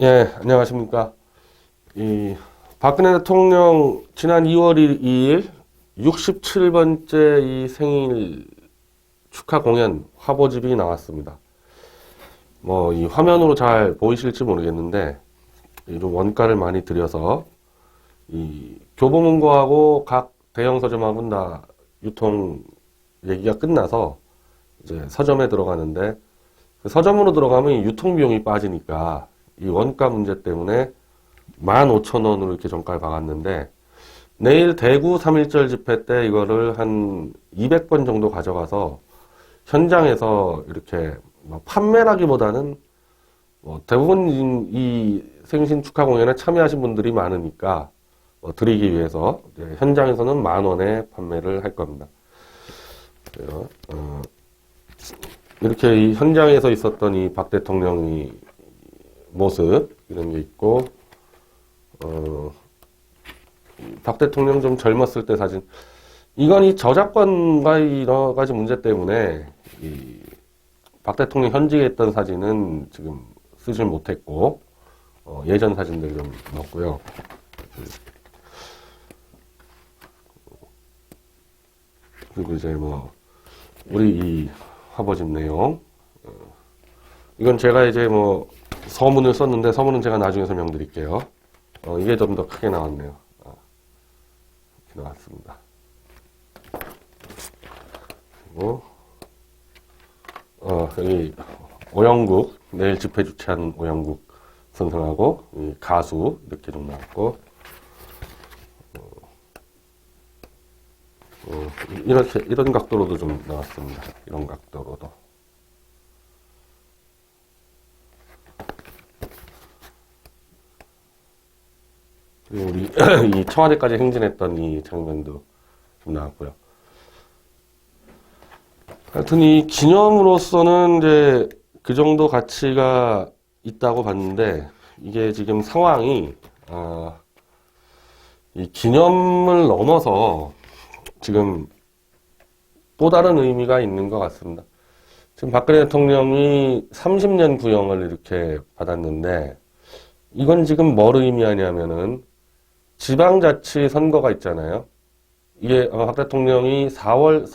예, 안녕하십니까. 이 박근혜 대통령 지난 2월 2일 67번째 이 생일 축하 공연 화보집이 나왔습니다. 뭐 이 화면으로 잘 보이실지 모르겠는데 좀 원가를 많이 들여서 이 교보문고하고 각 대형 서점하고는 다 유통 얘기가 끝나서 이제 서점에 들어가는데 그 서점으로 들어가면 이 유통 비용이 빠지니까 이 원가 문제 때문에 15,000원으로 이렇게 정가를 박았는데 내일 대구 3.1절 집회 때 이거를 한 200번 정도 가져가서 현장에서 이렇게 뭐 판매라기보다는 뭐 대부분 이 생신 축하 공연에 참여하신 분들이 많으니까 드리기 위해서 이제 현장에서는 10,000원에 판매를 할 겁니다. 그래서 이렇게 이 현장에서 있었던 이 박 대통령이 모습 이런 게 있고 박 대통령 좀 젊었을 때 사진 이건 이 저작권과 여러 가지 문제 때문에 이 박 대통령 현직에 있던 사진은 지금 쓰질 못했고 예전 사진들 좀 넣었고요. 그리고 이제 뭐 우리 이 화보집 내용 이건 제가 이제 뭐 서문을 썼는데 서문은 제가 나중에 설명드릴게요. 이게 좀 더 크게 나왔네요. 이렇게 나왔습니다. 그리고 여기 오영국 내일 집회 주최하는 오영국 선생하고 이 가수 이렇게 좀 나왔고 이렇게 이런 각도로도 좀 나왔습니다. 이런 각도로도. 그리고 우리 이 청와대까지 행진했던 이 장면도 좀 나왔고요. 하여튼 이 기념으로서는 이제 그 정도 가치가 있다고 봤는데 이게 지금 상황이 이 기념을 넘어서 지금 또 다른 의미가 있는 것 같습니다. 지금 박근혜 대통령이 30년 구형을 이렇게 받았는데 이건 지금 뭘 의미하냐면은 지방자치 선거가 있잖아요. 이게 박 대통령이 4월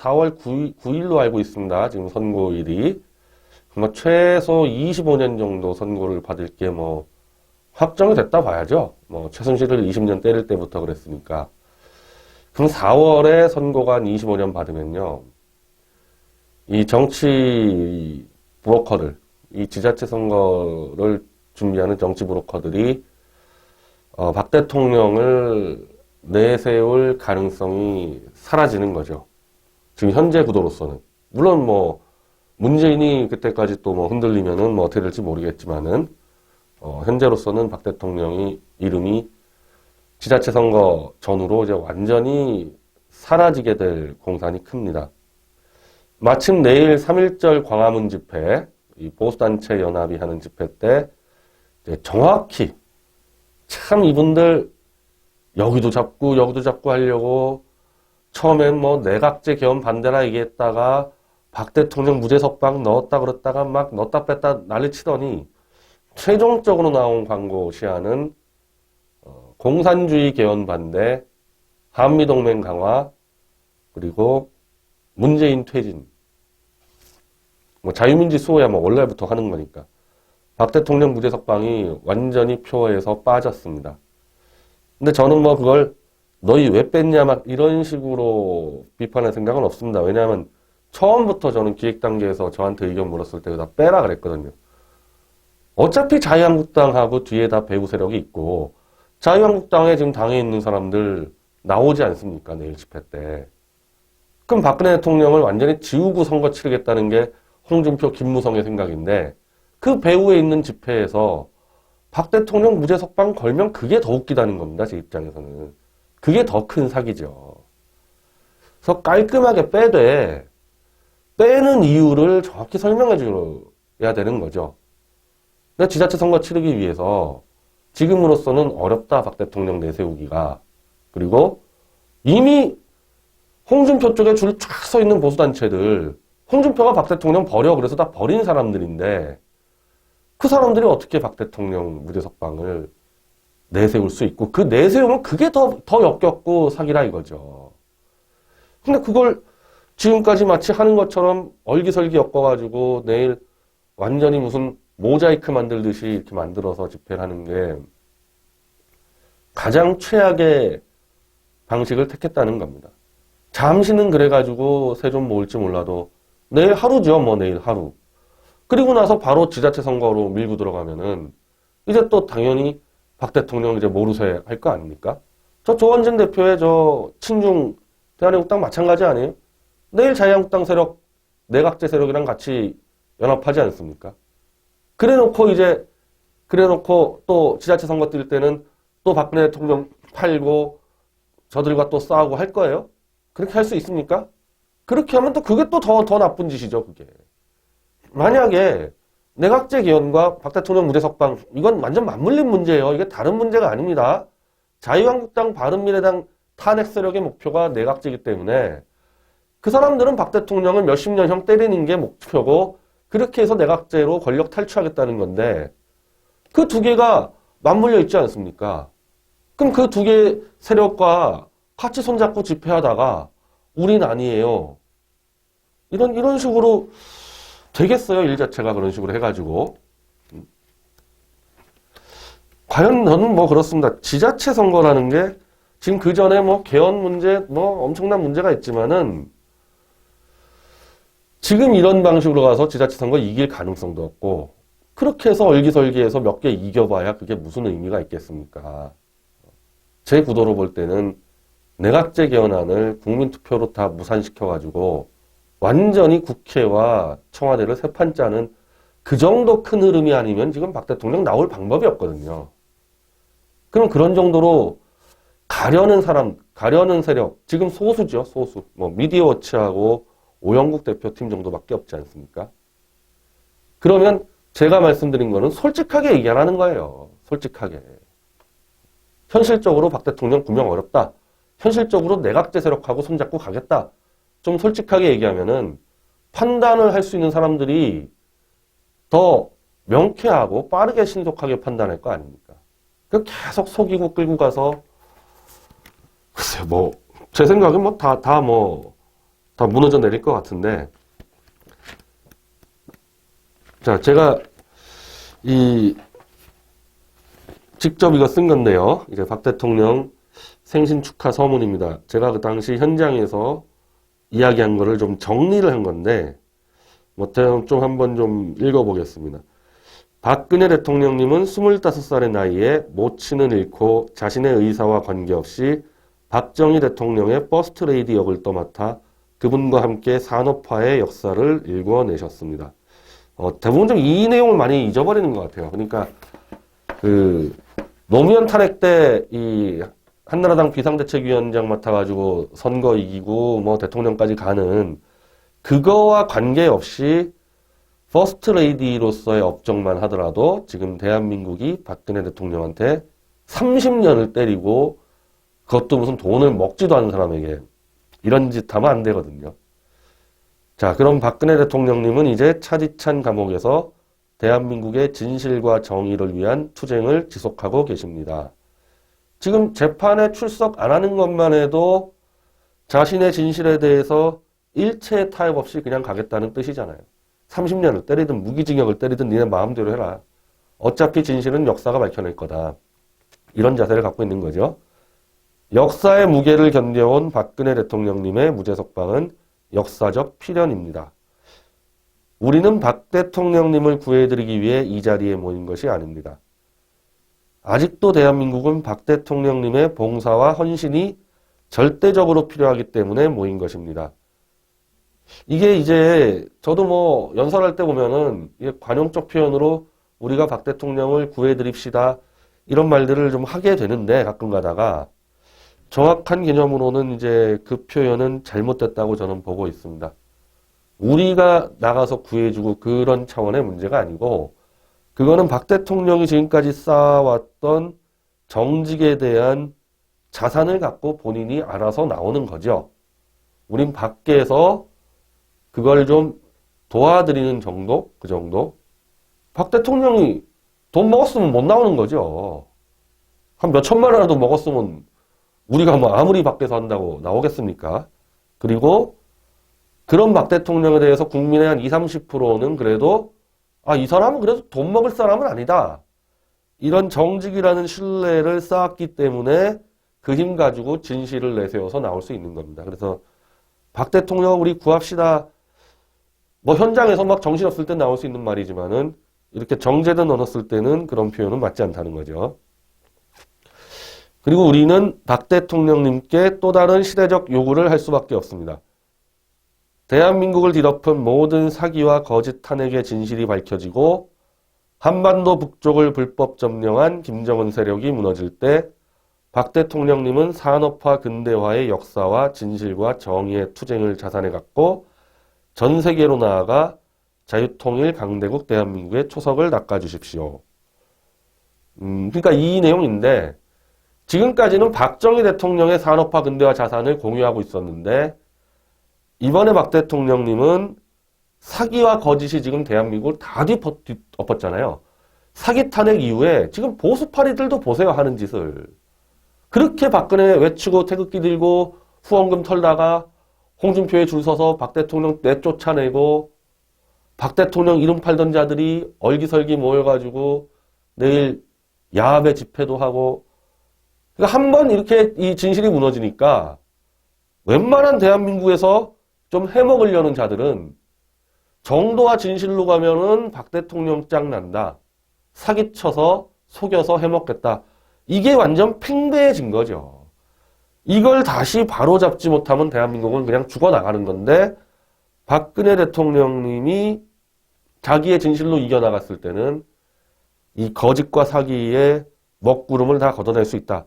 9일로 알고 있습니다. 지금 선고일이. 뭐 최소 25년 정도 선고를 받을 게 뭐 확정이 됐다 봐야죠. 뭐 최순실을 20년 때릴 때부터 그랬으니까. 그럼 4월에 선고가 한 25년 받으면요. 이 정치 브로커들, 이 지자체 선거를 준비하는 정치 브로커들이 박 대통령을 내세울 가능성이 사라지는 거죠. 지금 현재 구도로서는. 물론 뭐 문재인이 그때까지 또 뭐 흔들리면은 뭐 어떻게 될지 모르겠지만은 현재로서는 박 대통령이 이름이 지자체 선거 전후로 이제 완전히 사라지게 될 공산이 큽니다. 마침 내일 3.1절 광화문 집회, 이 보수단체 연합이 하는 집회 때 정확히 참 이분들 여기도 잡고 하려고 처음엔 뭐 내각제 개헌 반대라 얘기했다가 박 대통령 무죄 석방 넣었다 그랬다가 막 넣었다 뺐다 난리 치더니 최종적으로 나온 광고 시한은 공산주의 개헌 반대, 한미동맹 강화, 그리고 문재인 퇴진. 뭐 자유민주 수호야 뭐 원래부터 하는 거니까. 박 대통령 무죄 석방이 완전히 표에서 빠졌습니다. 근데 저는 뭐 그걸 너희 왜 뺐냐 막 이런 식으로 비판할 생각은 없습니다. 왜냐하면 처음부터 저는 기획 단계에서 저한테 의견 물었을 때 다 빼라 그랬거든요. 어차피 자유한국당하고 뒤에 다 배후 세력이 있고 자유한국당에 지금 당에 있는 사람들 나오지 않습니까? 내일 집회 때. 그럼 박근혜 대통령을 완전히 지우고 선거 치르겠다는 게 홍준표, 김무성의 생각인데 그 배후에 있는 집회에서 박 대통령 무죄 석방 걸면 그게 더 웃기다는 겁니다. 제 입장에서는. 그게 더 큰 사기죠. 그래서 깔끔하게 빼는 이유를 정확히 설명해 줘야 되는 거죠. 근데 지자체 선거 치르기 위해서 지금으로서는 어렵다. 박 대통령 내세우기가. 그리고 이미 홍준표 쪽에 줄 쫙 서 있는 보수단체들 홍준표가 박 대통령 버려 그래서 다 버린 사람들인데 그 사람들이 어떻게 박 대통령 무죄석방을 내세울 수 있고, 그 내세우면 그게 더 역겹고 사기라 이거죠. 근데 그걸 지금까지 마치 하는 것처럼 얼기설기 엮어가지고 내일 완전히 무슨 모자이크 만들듯이 이렇게 만들어서 집회를 하는 게 가장 최악의 방식을 택했다는 겁니다. 잠시는 그래가지고 새 좀 모을지 몰라도 내일 하루죠, 뭐 내일 하루. 그리고 나서 바로 지자체 선거로 밀고 들어가면은 이제 또 당연히 박 대통령 이제 모르쇠 할 거 아닙니까? 저 조원진 대표의 저 친중 대한민국당 마찬가지 아니에요? 내일 자유한국당 세력, 내각제 세력이랑 같이 연합하지 않습니까? 그래놓고 또 지자체 선거 뛸 때는 또 박근혜 대통령 팔고 저들과 또 싸우고 할 거예요? 그렇게 할 수 있습니까? 그렇게 하면 또 그게 또 더 나쁜 짓이죠, 그게. 만약에 내각제 개헌과 박 대통령 무죄석방, 이건 완전 맞물린 문제예요. 이게 다른 문제가 아닙니다. 자유한국당, 바른미래당 탄핵 세력의 목표가 내각제이기 때문에 그 사람들은 박 대통령을 몇십 년형 때리는 게 목표고 그렇게 해서 내각제로 권력 탈취하겠다는 건데 그 두 개가 맞물려 있지 않습니까? 그럼 그 두 개 세력과 같이 손잡고 집회하다가 우린 아니에요. 이런 식으로 되겠어요, 일 자체가 그런 식으로 해가지고. 과연 저는 뭐 그렇습니다. 지자체 선거라는 게 지금 그 전에 뭐 개헌 문제, 뭐 엄청난 문제가 있지만은 지금 이런 방식으로 가서 지자체 선거 이길 가능성도 없고 그렇게 해서 얼기설기해서 몇 개 이겨봐야 그게 무슨 의미가 있겠습니까? 제 구도로 볼 때는 내각제 개헌안을 국민투표로 다 무산시켜가지고 완전히 국회와 청와대를 세 판 짜는 그 정도 큰 흐름이 아니면 지금 박 대통령 나올 방법이 없거든요. 그럼 그런 정도로 가려는 사람, 가려는 세력, 지금 소수죠, 소수. 뭐 미디어워치하고 오영국 대표팀 정도밖에 없지 않습니까? 그러면 제가 말씀드린 거는 솔직하게 얘기하라는 거예요. 솔직하게. 현실적으로 박 대통령 구명 어렵다. 현실적으로 내각제 세력하고 손잡고 가겠다. 좀 솔직하게 얘기하면은 판단을 할 수 있는 사람들이 더 명쾌하고 빠르게 신속하게 판단할 거 아닙니까? 그 계속 속이고 끌고 가서 글쎄요, 뭐 제 생각은 뭐 다 무너져 내릴 것 같은데 자, 제가 직접 이거 쓴 건데요. 이제 박 대통령 생신 축하 서문입니다. 제가 그 당시 현장에서 이야기한 거를 좀 정리를 한 건데, 뭐, 좀 한번 좀 읽어보겠습니다. 박근혜 대통령님은 25살의 나이에 모친을 잃고 자신의 의사와 관계없이 박정희 대통령의 퍼스트레이디 역을 떠맡아 그분과 함께 산업화의 역사를 일궈내셨습니다. 대부분 좀 이 내용을 많이 잊어버리는 것 같아요. 그러니까, 노무현 탄핵 때 한나라당 비상대책위원장 맡아가지고 선거 이기고 뭐 대통령까지 가는 그거와 관계없이 퍼스트 레이디로서의 업적만 하더라도 지금 대한민국이 박근혜 대통령한테 30년을 때리고 그것도 무슨 돈을 먹지도 않은 사람에게 이런 짓 하면 안 되거든요. 자, 그럼 박근혜 대통령님은 이제 차디찬 감옥에서 대한민국의 진실과 정의를 위한 투쟁을 지속하고 계십니다. 지금 재판에 출석 안 하는 것만 해도 자신의 진실에 대해서 일체의 타협 없이 그냥 가겠다는 뜻이잖아요. 30년을 때리든 무기징역을 때리든 니네 마음대로 해라. 어차피 진실은 역사가 밝혀낼 거다. 이런 자세를 갖고 있는 거죠. 역사의 무게를 견뎌온 박근혜 대통령님의 무죄석방은 역사적 필연입니다. 우리는 박 대통령님을 구해드리기 위해 이 자리에 모인 것이 아닙니다. 아직도 대한민국은 박 대통령님의 봉사와 헌신이 절대적으로 필요하기 때문에 모인 것입니다. 이게 이제 저도 뭐 연설할 때 보면은 이게 관용적 표현으로 우리가 박 대통령을 구해드립시다 이런 말들을 좀 하게 되는데 가끔 가다가 정확한 개념으로는 이제 그 표현은 잘못됐다고 저는 보고 있습니다. 우리가 나가서 구해주고 그런 차원의 문제가 아니고 그거는 박 대통령이 지금까지 쌓아왔던 정직에 대한 자산을 갖고 본인이 알아서 나오는 거죠. 우린 밖에서 그걸 좀 도와드리는 정도? 그 정도? 박 대통령이 돈 먹었으면 못 나오는 거죠. 한 몇 천만 원이라도 먹었으면 우리가 뭐 아무리 밖에서 한다고 나오겠습니까? 그리고 그런 박 대통령에 대해서 국민의 한 20, 30%는 그래도 이 사람은 그래도 돈 먹을 사람은 아니다. 이런 정직이라는 신뢰를 쌓았기 때문에 그 힘 가지고 진실을 내세워서 나올 수 있는 겁니다. 그래서 박 대통령 우리 구합시다. 뭐 현장에서 막 정신없을 때 나올 수 있는 말이지만은 이렇게 정제된 언어 쓸 때는 그런 표현은 맞지 않다는 거죠. 그리고 우리는 박 대통령님께 또 다른 시대적 요구를 할 수밖에 없습니다. 대한민국을 뒤덮은 모든 사기와 거짓 탄핵의 진실이 밝혀지고 한반도 북쪽을 불법 점령한 김정은 세력이 무너질 때 박 대통령님은 산업화 근대화의 역사와 진실과 정의의 투쟁을 자산해 갖고 전 세계로 나아가 자유통일 강대국 대한민국의 초석을 닦아주십시오. 그러니까 이 내용인데 지금까지는 박정희 대통령의 산업화 근대화 자산을 공유하고 있었는데 이번에 박 대통령님은 사기와 거짓이 지금 대한민국을 다 뒤엎었잖아요. 사기 탄핵 이후에 지금 보수파리들도 보세요 하는 짓을. 그렇게 박근혜 외치고 태극기 들고 후원금 털다가 홍준표에 줄 서서 박 대통령 내쫓아내고 박 대통령 이름 팔던 자들이 얼기설기 모여가지고 내일 야합의 집회도 하고 그러니까 한번 이렇게 이 진실이 무너지니까 웬만한 대한민국에서 좀 해먹으려는 자들은 정도와 진실로 가면은 박 대통령 짱 난다. 사기쳐서 속여서 해먹겠다. 이게 완전 팽배해진 거죠. 이걸 다시 바로잡지 못하면 대한민국은 그냥 죽어나가는 건데 박근혜 대통령님이 자기의 진실로 이겨나갔을 때는 이 거짓과 사기의 먹구름을 다 걷어낼 수 있다.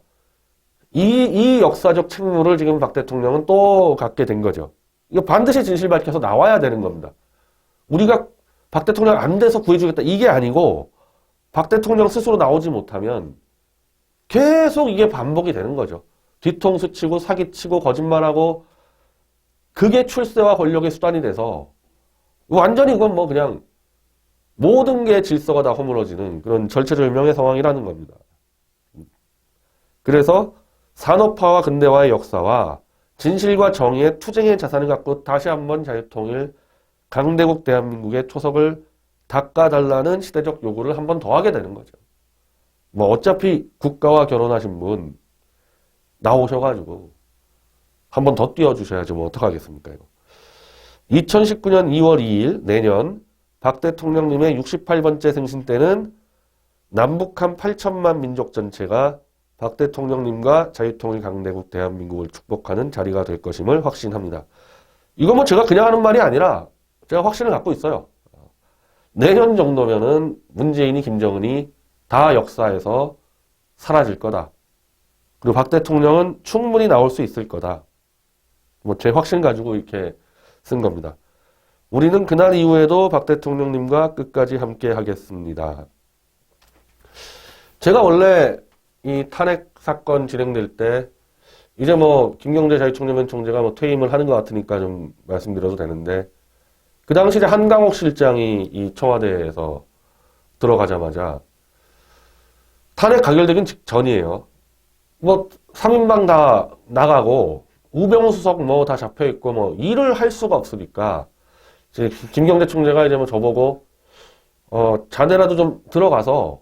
이 역사적 책무를 지금 박 대통령은 또 갖게 된 거죠. 이거 반드시 진실 밝혀서 나와야 되는 겁니다. 우리가 박 대통령 안 돼서 구해주겠다. 이게 아니고 박 대통령 스스로 나오지 못하면 계속 이게 반복이 되는 거죠. 뒤통수 치고 사기치고 거짓말하고 그게 출세와 권력의 수단이 돼서 완전히 이건 뭐 그냥 모든 게 질서가 다 허물어지는 그런 절체절명의 상황이라는 겁니다. 그래서 산업화와 근대화의 역사와 진실과 정의의 투쟁의 자산을 갖고 다시 한번 자유통일 강대국 대한민국의 초석을 닦아달라는 시대적 요구를 한 번 더 하게 되는 거죠. 뭐 어차피 국가와 결혼하신 분 나오셔가지고 한 번 더 띄워주셔야지 뭐 어떡하겠습니까 이거. 2019년 2월 2일 내년 박 대통령님의 68번째 생신 때는 남북한 8천만 민족 전체가 박 대통령님과 자유통일 강대국 대한민국을 축복하는 자리가 될 것임을 확신합니다. 이거 뭐 제가 그냥 하는 말이 아니라 제가 확신을 갖고 있어요. 내년 정도면은 문재인이 김정은이 다 역사에서 사라질 거다. 그리고 박 대통령은 충분히 나올 수 있을 거다. 뭐 제 확신 가지고 이렇게 쓴 겁니다. 우리는 그날 이후에도 박 대통령님과 끝까지 함께 하겠습니다. 제가 원래 이 탄핵 사건 진행될 때 이제 뭐 김경재 자유총리면 총재가 뭐 퇴임을 하는 것 같으니까 좀 말씀드려도 되는데 그 당시에 한강옥 실장이 이 청와대에서 들어가자마자 탄핵 가결되긴 직전이에요. 뭐 3인방 다 나가고 우병우 수석 뭐 다 잡혀있고 뭐 일을 할 수가 없으니까 이제 김경재 총재가 이제 뭐 저보고 자네라도 좀 들어가서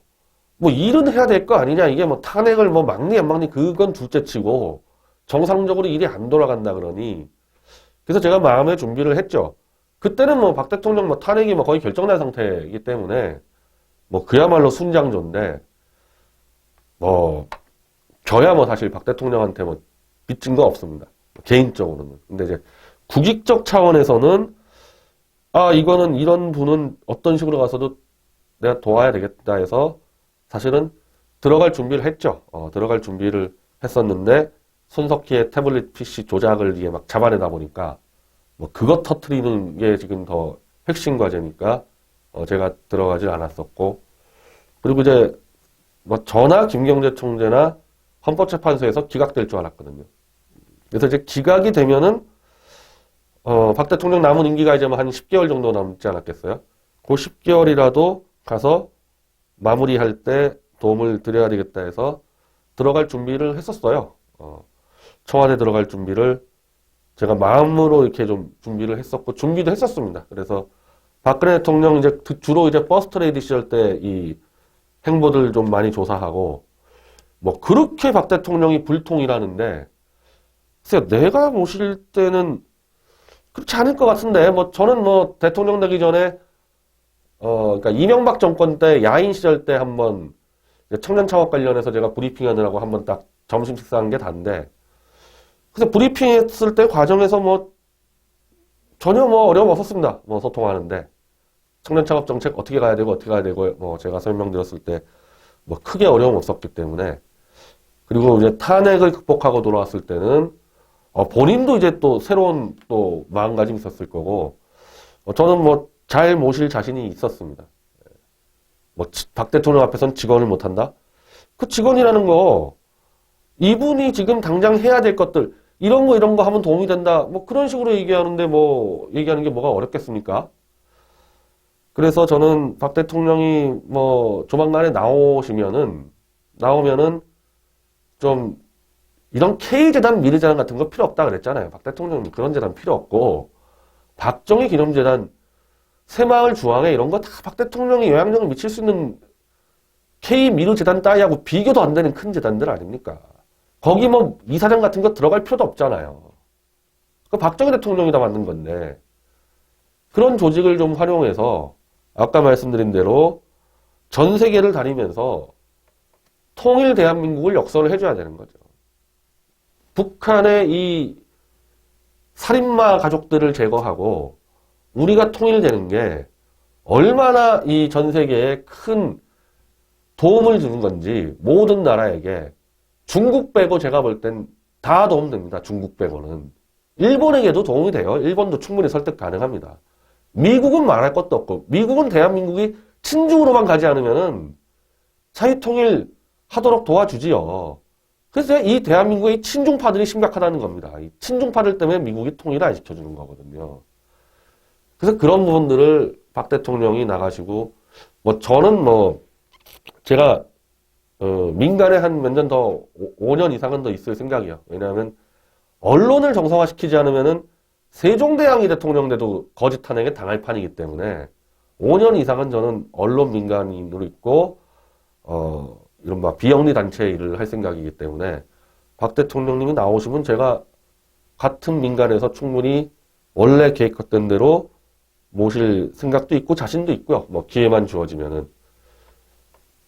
뭐 일은 해야 될 거 아니냐. 이게 뭐 탄핵을 뭐 막니 안 막니 그건 둘째치고 정상적으로 일이 안 돌아간다 그러니 그래서 제가 마음의 준비를 했죠. 그때는 뭐 박 대통령 뭐 탄핵이 뭐 거의 결정난 상태이기 때문에 뭐 그야말로 순장조인데 뭐 저야 뭐 사실 박 대통령한테 뭐 빚진 거 없습니다. 개인적으로는. 근데 이제 국익적 차원에서는 이거는 이런 분은 어떤 식으로 가서도 내가 도와야 되겠다 해서 사실은 들어갈 준비를 했죠. 들어갈 준비를 했었는데 손석희의 태블릿 PC 조작을 이게 막 잡아내다 보니까 뭐 그것 터트리는 게 지금 더 핵심 과제니까 제가 들어가질 않았었고 그리고 이제 뭐 저나 김경재 총재나 헌법재판소에서 기각될 줄 알았거든요. 그래서 이제 기각이 되면은 박 대통령 남은 임기가 이제 뭐 한 10개월 정도 남지 않았겠어요? 그 10개월이라도 가서 마무리할 때 도움을 드려야 되겠다 해서 들어갈 준비를 했었어요. 청와대 들어갈 준비를 제가 마음으로 이렇게 좀 준비를 했었고, 준비도 했었습니다. 그래서 박근혜 대통령 이제 주로 이제 버스트 레이디 시절 때 이 행보들 좀 많이 조사하고, 뭐 그렇게 박 대통령이 불통이라는데, 글쎄요, 내가 모실 때는 그렇지 않을 것 같은데, 뭐 저는 뭐 대통령 되기 전에 그러니까 이명박 정권 때 야인 시절 때 한번 청년 창업 관련해서 제가 브리핑하느라고 한번 딱 점심 식사한 게 단데, 그래서 브리핑했을 때 과정에서 뭐 전혀 뭐 어려움 없었습니다. 뭐 소통하는데 청년 창업 정책 어떻게 가야 되고 뭐 제가 설명드렸을 때 뭐 크게 어려움 없었기 때문에, 그리고 이제 탄핵을 극복하고 돌아왔을 때는 본인도 이제 또 새로운 또 마음가짐이 있었을 거고, 저는 뭐 잘 모실 자신이 있었습니다. 뭐 박 대통령 앞에서는 직언을 못한다? 그 직언이라는 거, 이분이 지금 당장 해야 될 것들, 이런 거 하면 도움이 된다, 뭐 그런 식으로 얘기하는 게 뭐가 어렵겠습니까? 그래서 저는 박 대통령이 뭐 조만간에 나오면은 좀 이런 K재단, 미르재단 같은 거 필요 없다 그랬잖아요. 박 대통령은 그런 재단 필요 없고, 박정희 기념재단, 새마을 중앙회 이런 거 다 박 대통령이 영향력을 미칠 수 있는 K 미르재단 따위하고 비교도 안 되는 큰 재단들 아닙니까? 거기 뭐 이사장 같은 거 들어갈 필요도 없잖아요. 그 박정희 대통령이 다 만든 건데, 그런 조직을 좀 활용해서 아까 말씀드린 대로 전 세계를 다니면서 통일 대한민국을 역설을 해줘야 되는 거죠. 북한의 이 살인마 가족들을 제거하고 우리가 통일되는 게 얼마나 이 전 세계에 큰 도움을 주는 건지, 모든 나라에게, 중국 빼고 제가 볼 땐 다 도움됩니다. 중국 빼고는. 일본에게도 도움이 돼요. 일본도 충분히 설득 가능합니다. 미국은 말할 것도 없고, 미국은 대한민국이 친중으로만 가지 않으면은 자유통일 하도록 도와주지요. 그래서 이 대한민국의 친중파들이 심각하다는 겁니다. 이 친중파들 때문에 미국이 통일을 안 시켜주는 거거든요. 그래서 그런 부분들을 박 대통령이 나가시고, 뭐 저는 뭐 제가 민간에 한 몇 년 더, 5년 이상은 더 있을 생각이에요. 왜냐하면 언론을 정상화시키지 않으면은 세종대왕이 대통령 돼도 거짓 탄핵에 당할 판이기 때문에 5년 이상은 저는 언론 민간인으로 있고 이른바 비영리 단체 일을 할 생각이기 때문에, 박 대통령님이 나오시면 제가 같은 민간에서 충분히 원래 계획했던 대로 모실 생각도 있고 자신도 있고요. 뭐 기회만 주어지면은.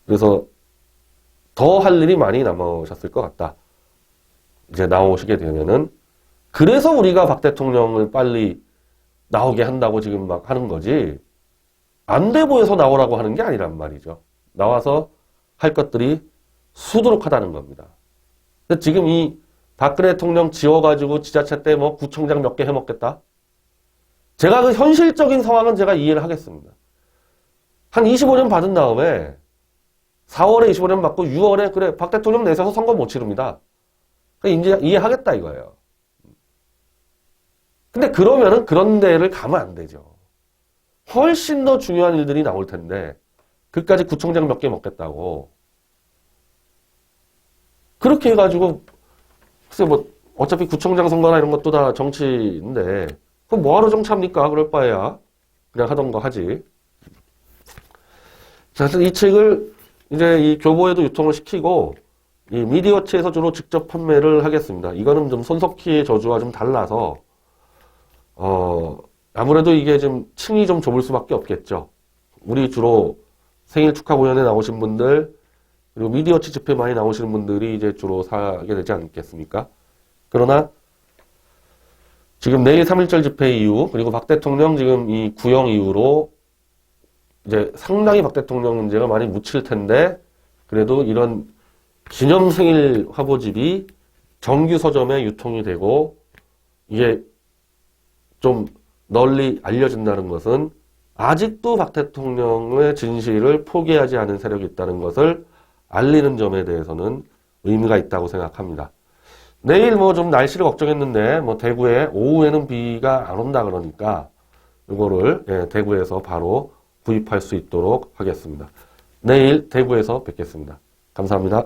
그래서 더 할 일이 많이 남으셨을 것 같다. 이제 나오시게 되면은. 그래서 우리가 박 대통령을 빨리 나오게 한다고 지금 막 하는 거지, 안 돼 보여서 나오라고 하는 게 아니란 말이죠. 나와서 할 것들이 수두룩하다는 겁니다. 근데 지금 이 박근혜 대통령 지워가지고 지자체 때 뭐 구청장 몇 개 해먹겠다? 제가 그 현실적인 상황은 제가 이해를 하겠습니다. 한 25년 받은 다음에 4월에 25년 받고 6월에 그래 박 대통령 내세워서 선거 못 치릅니다. 이제 이해하겠다 이거예요. 근데 그러면은 그런 데를 가면 안 되죠. 훨씬 더 중요한 일들이 나올 텐데 그까지 구청장 몇 개 먹겠다고 그렇게 해가지고, 글쎄 뭐 어차피 구청장 선거나 이런 것도 다 정치인데 그럼 뭐하러 정치합니까? 그럴 바에야 그냥 하던 거 하지. 자, 그래서 이 책을 이제 이 교보에도 유통을 시키고 이 미디어체에서 주로 직접 판매를 하겠습니다. 이거는 좀 손석희의 저주와 좀 달라서 아무래도 이게 좀 층이 좀 좁을 수밖에 없겠죠. 우리 주로 생일 축하 공연에 나오신 분들, 그리고 미디어치 집회 많이 나오시는 분들이 이제 주로 사게 되지 않겠습니까? 그러나 지금 내일 3.1절 집회 이후, 그리고 박 대통령 지금 이 구형 이후로 이제 상당히 박 대통령 문제가 많이 묻힐 텐데, 그래도 이런 기념생일 화보집이 정규 서점에 유통이 되고 이게 좀 널리 알려진다는 것은 아직도 박 대통령의 진실을 포기하지 않은 세력이 있다는 것을 알리는 점에 대해서는 의미가 있다고 생각합니다. 내일 뭐 좀 날씨를 걱정했는데 뭐 대구에 오후에는 비가 안 온다 그러니까 이거를 대구에서 바로 구입할 수 있도록 하겠습니다. 내일 대구에서 뵙겠습니다. 감사합니다.